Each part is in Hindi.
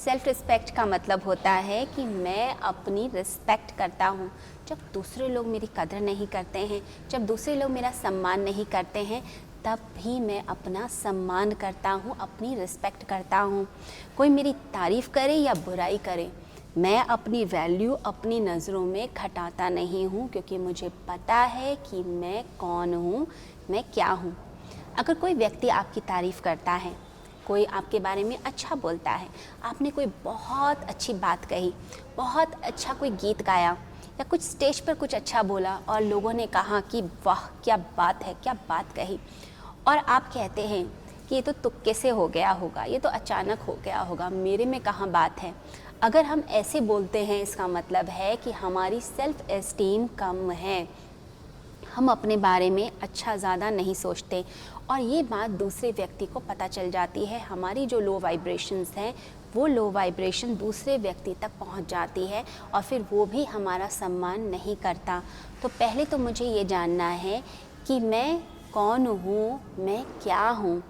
सेल्फ रिस्पेक्ट का मतलब होता है कि मैं अपनी रिस्पेक्ट करता हूँ। जब दूसरे लोग मेरी कदर नहीं करते हैं, जब दूसरे लोग मेरा सम्मान नहीं करते हैं, तब भी मैं अपना सम्मान करता हूँ, अपनी रिस्पेक्ट करता हूँ। कोई मेरी तारीफ़ करे या बुराई करे, मैं अपनी वैल्यू अपनी नज़रों में घटाता नहीं हूँ, क्योंकि मुझे पता है कि मैं कौन हूँ, मैं क्या हूँ। अगर कोई व्यक्ति आपकी तारीफ़ करता है, कोई आपके बारे में अच्छा बोलता है, आपने कोई बहुत अच्छी बात कही, बहुत अच्छा कोई गीत गाया या कुछ स्टेज पर कुछ अच्छा बोला और लोगों ने कहा कि वाह क्या बात है, क्या बात कही, और आप कहते हैं कि ये तो तुक्के से हो गया होगा, ये तो अचानक हो गया होगा, मेरे में कहाँ बात है। अगर हम ऐसे बोलते हैं, इसका मतलब है कि हमारी सेल्फ एस्टीम कम है, हम अपने बारे में अच्छा ज़्यादा नहीं सोचते, और ये बात दूसरे व्यक्ति को पता चल जाती है। हमारी जो लो वाइब्रेशंस हैं, वो लो वाइब्रेशन दूसरे व्यक्ति तक पहुंच जाती है और फिर वो भी हमारा सम्मान नहीं करता। तो पहले तो मुझे ये जानना है कि मैं कौन हूँ, मैं क्या हूँ,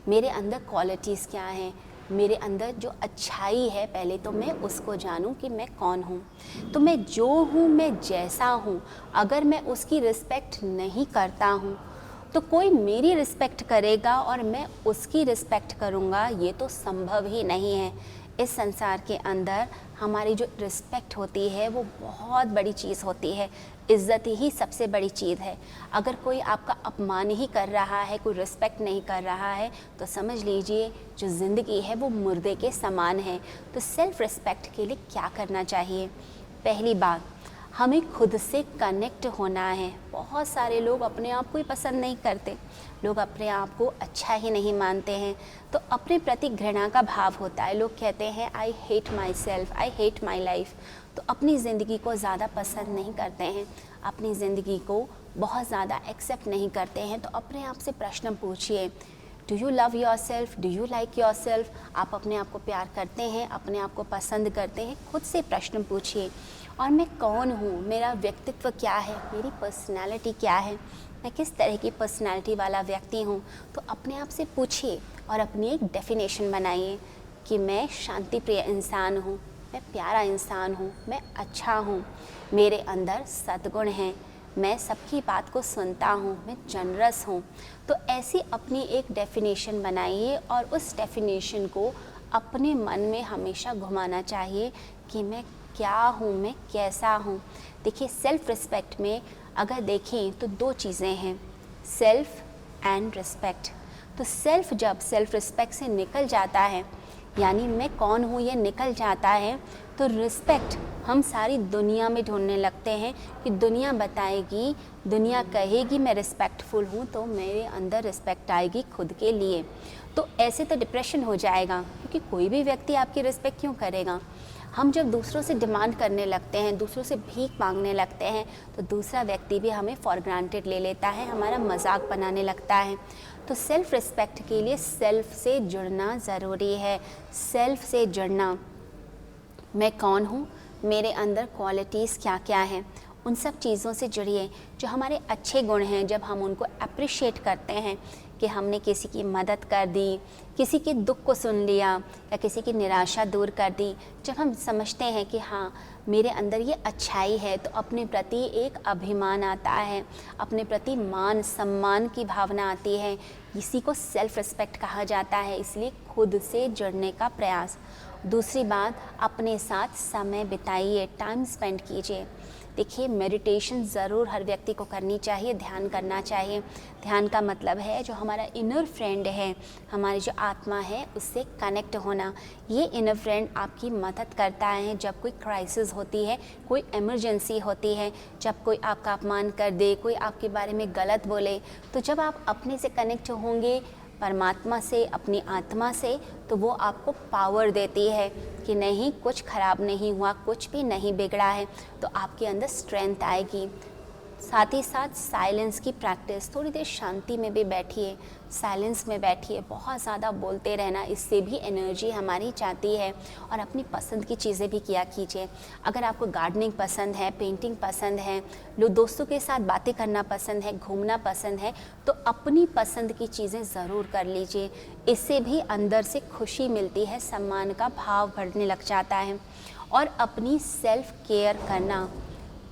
मेरे अंदर क्वालिटीज़ क्या हैं, मेरे अंदर जो अच्छाई है, पहले तो मैं उसको जानूं कि मैं कौन हूँ। तो मैं जो हूँ, मैं जैसा हूँ, अगर मैं उसकी रिस्पेक्ट नहीं करता हूँ तो कोई मेरी रिस्पेक्ट करेगा और मैं उसकी रिस्पेक्ट करूँगा, ये तो संभव ही नहीं है। इस संसार के अंदर हमारी जो रिस्पेक्ट होती है वो बहुत बड़ी चीज़ होती है, इज़्ज़त ही सबसे बड़ी चीज़ है। अगर कोई आपका अपमान ही कर रहा है, कोई रिस्पेक्ट नहीं कर रहा है, तो समझ लीजिए जो ज़िंदगी है वो मुर्दे के समान है। तो सेल्फ़ रिस्पेक्ट के लिए क्या करना चाहिए? पहली बात, हमें खुद से कनेक्ट होना है। बहुत सारे लोग अपने आप को ही पसंद नहीं करते, लोग अपने आप को अच्छा ही नहीं मानते हैं, तो अपने प्रति घृणा का भाव होता है। लोग कहते हैं I hate my self, I hate my life, तो अपनी ज़िंदगी को ज़्यादा पसंद नहीं करते हैं, अपनी ज़िंदगी को बहुत ज़्यादा एक्सेप्ट नहीं करते हैं। तो अपने आप से प्रश्न पूछिए, do you love your self, do you like your self? आप अपने आप को प्यार करते हैं, अपने आप को पसंद करते हैं? खुद से प्रश्न पूछिए। और मैं कौन हूँ, मेरा व्यक्तित्व क्या है, मेरी पर्सनालिटी क्या है, मैं किस तरह की पर्सनालिटी वाला व्यक्ति हूँ? तो अपने आप से पूछिए और अपनी एक डेफिनेशन बनाइए कि मैं शांति प्रिय इंसान हूँ, मैं प्यारा इंसान हूँ, मैं अच्छा हूँ, मेरे अंदर सद्गुण हैं, मैं सबकी बात को सुनता हूँ, मैं जनरस हूँ। तो ऐसी अपनी एक डेफिनेशन बनाइए और उस डेफिनेशन को अपने मन में हमेशा घुमाना चाहिए कि मैं क्या हूँ, मैं कैसा हूँ। देखिए, सेल्फ़ रिस्पेक्ट में अगर देखें तो दो चीज़ें हैं, सेल्फ़ एंड रिस्पेक्ट। तो सेल्फ़ जब सेल्फ़ रिस्पेक्ट से निकल जाता है, यानी मैं कौन हूँ ये निकल जाता है, तो रिस्पेक्ट हम सारी दुनिया में ढूंढने लगते हैं कि दुनिया बताएगी, दुनिया कहेगी मैं रिस्पेक्टफुल हूँ, तो मेरे अंदर रिस्पेक्ट आएगी खुद के लिए। तो ऐसे तो डिप्रेशन हो जाएगा, क्योंकि कोई भी व्यक्ति आपकी रिस्पेक्ट क्यों करेगा। हम जब दूसरों से डिमांड करने लगते हैं, दूसरों से भीख मांगने लगते हैं, तो दूसरा व्यक्ति भी हमें फॉर ग्रांटेड ले लेता है, हमारा मजाक बनाने लगता है। तो सेल्फ़ रिस्पेक्ट के लिए सेल्फ़ से जुड़ना ज़रूरी है। सेल्फ़ से जुड़ना, मैं कौन हूँ, मेरे अंदर क्वालिटीज़ क्या क्या हैं, उन सब चीज़ों से जुड़िए। जो हमारे अच्छे गुण हैं, जब हम उनको अप्रिशिएट करते हैं कि हमने किसी की मदद कर दी, किसी के दुख को सुन लिया या किसी की निराशा दूर कर दी, जब हम समझते हैं कि हाँ मेरे अंदर ये अच्छाई है, तो अपने प्रति एक अभिमान आता है, अपने प्रति मान सम्मान की भावना आती है। इसी को सेल्फ़ रिस्पेक्ट कहा जाता है। इसलिए खुद से जुड़ने का प्रयास। दूसरी बात, अपने साथ समय बिताइए, टाइम स्पेंड कीजिए। देखिए, मेडिटेशन ज़रूर हर व्यक्ति को करनी चाहिए, ध्यान करना चाहिए। ध्यान का मतलब है जो हमारा इनर फ्रेंड है, हमारी जो आत्मा है, उससे कनेक्ट होना। ये इनर फ्रेंड आपकी मदद करता है जब कोई क्राइसिस होती है, कोई इमरजेंसी होती है, जब कोई आपका अपमान कर दे, कोई आपके बारे में गलत बोले। तो जब आप अपने से कनेक्ट होंगे परमात्मा से, अपनी आत्मा से, तो वो आपको पावर देती है कि नहीं, कुछ ख़राब नहीं हुआ, कुछ भी नहीं बिगड़ा है, तो आपके अंदर स्ट्रेंथ आएगी। साथ ही साथ साइलेंस की प्रैक्टिस, थोड़ी देर शांति में भी बैठिए, साइलेंस में बैठिए। बहुत ज़्यादा बोलते रहना, इससे भी एनर्जी हमारी जाती है। और अपनी पसंद की चीज़ें भी किया कीजिए। अगर आपको गार्डनिंग पसंद है, पेंटिंग पसंद है, दोस्तों के साथ बातें करना पसंद है, घूमना पसंद है, तो अपनी पसंद की चीज़ें ज़रूर कर लीजिए। इससे भी अंदर से खुशी मिलती है, सम्मान का भाव बढ़ने लग जाता है। और अपनी सेल्फ केयर करना,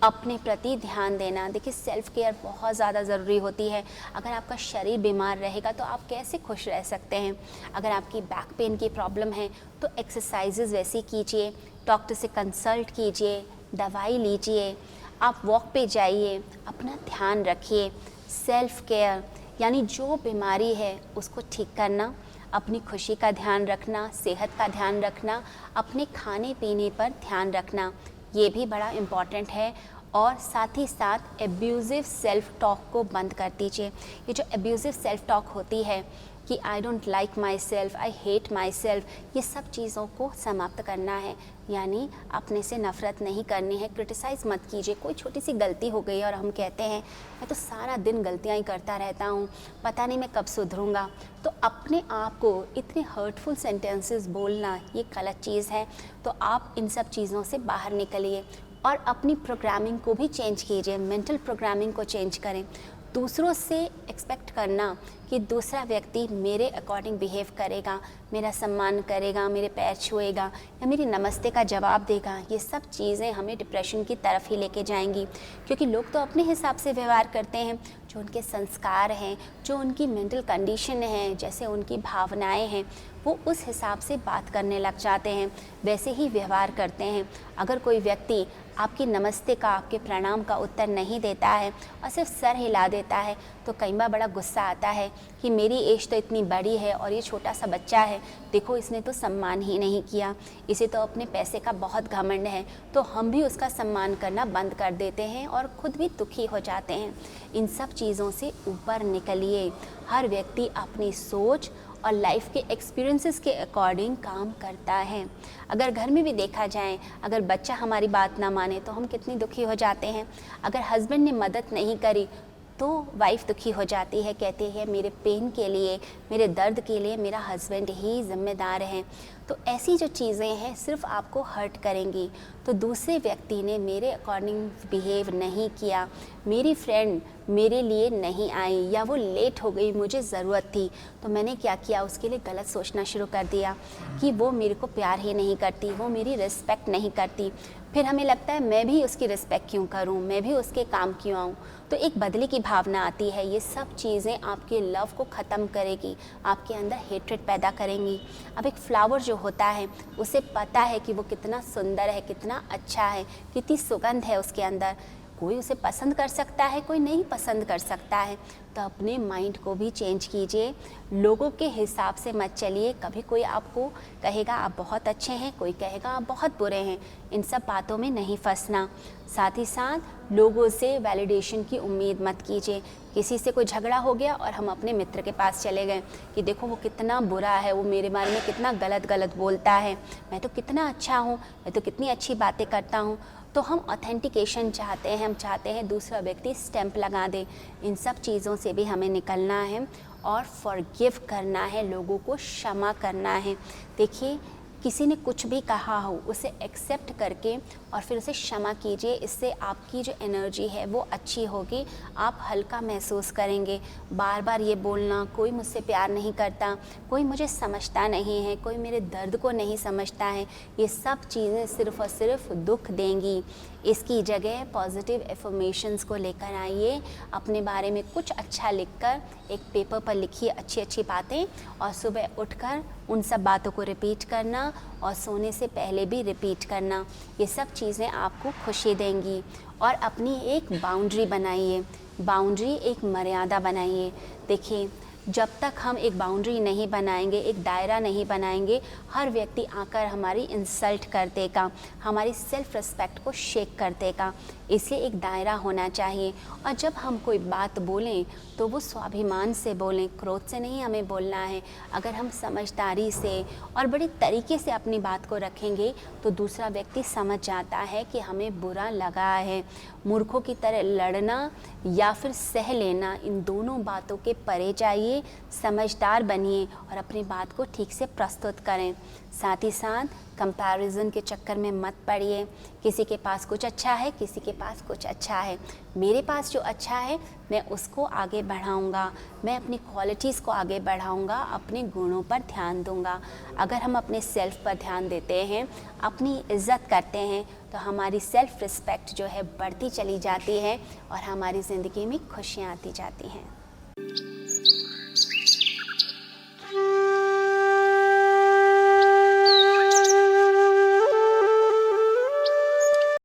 अपने प्रति ध्यान देना। देखिए, सेल्फ केयर बहुत ज़्यादा ज़रूरी होती है। अगर आपका शरीर बीमार रहेगा तो आप कैसे खुश रह सकते हैं। अगर आपकी बैक पेन की प्रॉब्लम है तो एक्सरसाइजेज़ वैसी कीजिए, डॉक्टर से कंसल्ट कीजिए, दवाई लीजिए, आप वॉक पे जाइए, अपना ध्यान रखिए। सेल्फ केयर यानी जो बीमारी है उसको ठीक करना, अपनी खुशी का ध्यान रखना, सेहत का ध्यान रखना, अपने खाने पीने पर ध्यान रखना, ये भी बड़ा इम्पॉर्टेंट है। और साथ ही साथ एब्यूज़िव सेल्फ टॉक को बंद कर दीजिए। ये जो एब्यूज़िव सेल्फ टॉक होती है कि I don't like my self, I hate my self, ये सब चीज़ों को समाप्त करना है। यानी अपने से नफ़रत नहीं करनी है, क्रिटिसाइज़ मत कीजिए। कोई छोटी सी गलती हो गई और हम कहते हैं मैं तो सारा दिन गलतियाँ ही करता रहता हूँ, पता नहीं मैं कब सुधरूँगा। तो अपने आप को इतने हर्टफुल सेंटेंसेस बोलना ये गलत चीज़ है। तो आप इन सब चीज़ों से बाहर निकलिए और अपनी प्रोग्रामिंग को भी चेंज कीजिए, मेंटल प्रोग्रामिंग को चेंज करें। दूसरों से एक्सपेक्ट करना कि दूसरा व्यक्ति मेरे अकॉर्डिंग बिहेव करेगा, मेरा सम्मान करेगा, मेरे पैर छुएगा या मेरी नमस्ते का जवाब देगा, ये सब चीज़ें हमें डिप्रेशन की तरफ ही लेके जाएंगी। क्योंकि लोग तो अपने हिसाब से व्यवहार करते हैं, जो उनके संस्कार हैं, जो उनकी मेंटल कंडीशन है, जैसे उनकी भावनाएं हैं, वो उस हिसाब से बात करने लग जाते हैं, वैसे ही व्यवहार करते हैं। अगर कोई व्यक्ति आपकी नमस्ते का, आपके प्रणाम का उत्तर नहीं देता है और सिर्फ सर हिला देता है, तो कई बार बड़ा गुस्सा आता है कि मेरी एज तो इतनी बड़ी है और ये छोटा सा बच्चा है, देखो इसने तो सम्मान ही नहीं किया, इसे तो अपने पैसे का बहुत घमंड है। तो हम भी उसका सम्मान करना बंद कर देते हैं और खुद भी दुखी हो जाते हैं। इन सब चीज़ों से ऊपर निकलिए। हर व्यक्ति अपनी सोच और लाइफ के एक्सपीरियंसेस के अकॉर्डिंग काम करता है। अगर घर में भी देखा जाए, अगर बच्चा हमारी बात ना माने तो हम कितनी दुखी हो जाते हैं। अगर हस्बैंड ने मदद नहीं करी तो वाइफ दुखी हो जाती है, कहती है मेरे पेन के लिए, मेरे दर्द के लिए मेरा हस्बैंड ही जिम्मेदार है। तो ऐसी जो चीज़ें हैं सिर्फ आपको हर्ट करेंगी। तो दूसरे व्यक्ति ने मेरे अकॉर्डिंग बिहेव नहीं किया, मेरी फ्रेंड मेरे लिए नहीं आई या वो लेट हो गई, मुझे ज़रूरत थी, तो मैंने क्या किया, उसके लिए गलत सोचना शुरू कर दिया कि वो मेरे को प्यार ही नहीं करती, वो मेरी रिस्पेक्ट नहीं करती। फिर हमें लगता है मैं भी उसकी रिस्पेक्ट क्यों करूं, मैं भी उसके काम क्यों आऊं। तो एक बदले की भावना आती है। ये सब चीज़ें आपके लव को ख़त्म करेगी, आपके अंदर हेट्रेड पैदा करेंगी। अब एक फ्लावर जो होता है उसे पता है कि वो कितना सुंदर है, कितना अच्छा है, कितनी सुगंध है उसके अंदर। कोई उसे पसंद कर सकता है, कोई नहीं पसंद कर सकता है। तो अपने माइंड को भी चेंज कीजिए, लोगों के हिसाब से मत चलिए। कभी कोई आपको कहेगा आप बहुत अच्छे हैं, कोई कहेगा आप बहुत बुरे हैं, इन सब बातों में नहीं फंसना। साथ ही साथ लोगों से वैलिडेशन की उम्मीद मत कीजिए। किसी से कोई झगड़ा हो गया और हम अपने मित्र के पास चले गए कि देखो वो कितना बुरा है, वो मेरे बारे में कितना गलत गलत बोलता है, मैं तो कितना अच्छा हूँ, मैं तो कितनी अच्छी बातें करता हूँ। तो हम ऑथेंटिकेशन चाहते हैं, हम चाहते हैं दूसरा व्यक्ति स्टैंप लगा दे। इन सब चीज़ों से भी हमें निकलना है और फॉरगिव करना है, लोगों को क्षमा करना है। देखिए, किसी ने कुछ भी कहा हो उसे एक्सेप्ट करके और फिर उसे क्षमा कीजिए। इससे आपकी जो एनर्जी है वो अच्छी होगी, आप हल्का महसूस करेंगे। बार बार ये बोलना कोई मुझसे प्यार नहीं करता, कोई मुझे समझता नहीं है, कोई मेरे दर्द को नहीं समझता है, ये सब चीज़ें सिर्फ़ और सिर्फ दुख देंगी। इसकी जगह पॉजिटिव एफर्मेशंस को लेकर आइए। अपने बारे में कुछ अच्छा लिखकर एक पेपर पर लिखिए अच्छी अच्छी बातें, और सुबह उठकर उन सब बातों को रिपीट करना और सोने से पहले भी रिपीट करना। ये सब चीज़ें आपको खुशी देंगी। और अपनी एक बाउंड्री बनाइए, बाउंड्री एक मर्यादा बनाइए। देखिए, जब तक हम एक बाउंड्री नहीं बनाएंगे, एक दायरा नहीं बनाएंगे, हर व्यक्ति आकर हमारी इंसल्ट कर देगा, हमारी सेल्फ रिस्पेक्ट को शेक कर देगा। इसलिए एक दायरा होना चाहिए। और जब हम कोई बात बोलें तो वो स्वाभिमान से बोलें, क्रोध से नहीं हमें बोलना है। अगर हम समझदारी से और बड़े तरीके से अपनी बात को रखेंगे तो दूसरा व्यक्ति समझ जाता है कि हमें बुरा लगा है। मूर्खों की तरह लड़ना या फिर सह लेना, इन दोनों बातों के परे जाइए, समझदार बनिए और अपनी बात को ठीक से प्रस्तुत करें। साथ ही साथ कंपैरिजन के चक्कर में मत पड़िए। किसी के पास कुछ अच्छा है, किसी के पास कुछ अच्छा है। मेरे पास जो अच्छा है मैं उसको आगे बढ़ाऊंगा, मैं अपनी क्वालिटीज़ को आगे बढ़ाऊंगा, अपने गुणों पर ध्यान दूंगा। अगर हम अपने सेल्फ पर ध्यान देते हैं, अपनी इज़्ज़त करते हैं, तो हमारी सेल्फ रिस्पेक्ट जो है बढ़ती चली जाती है और हमारी ज़िंदगी में खुशियाँ आती जाती हैं।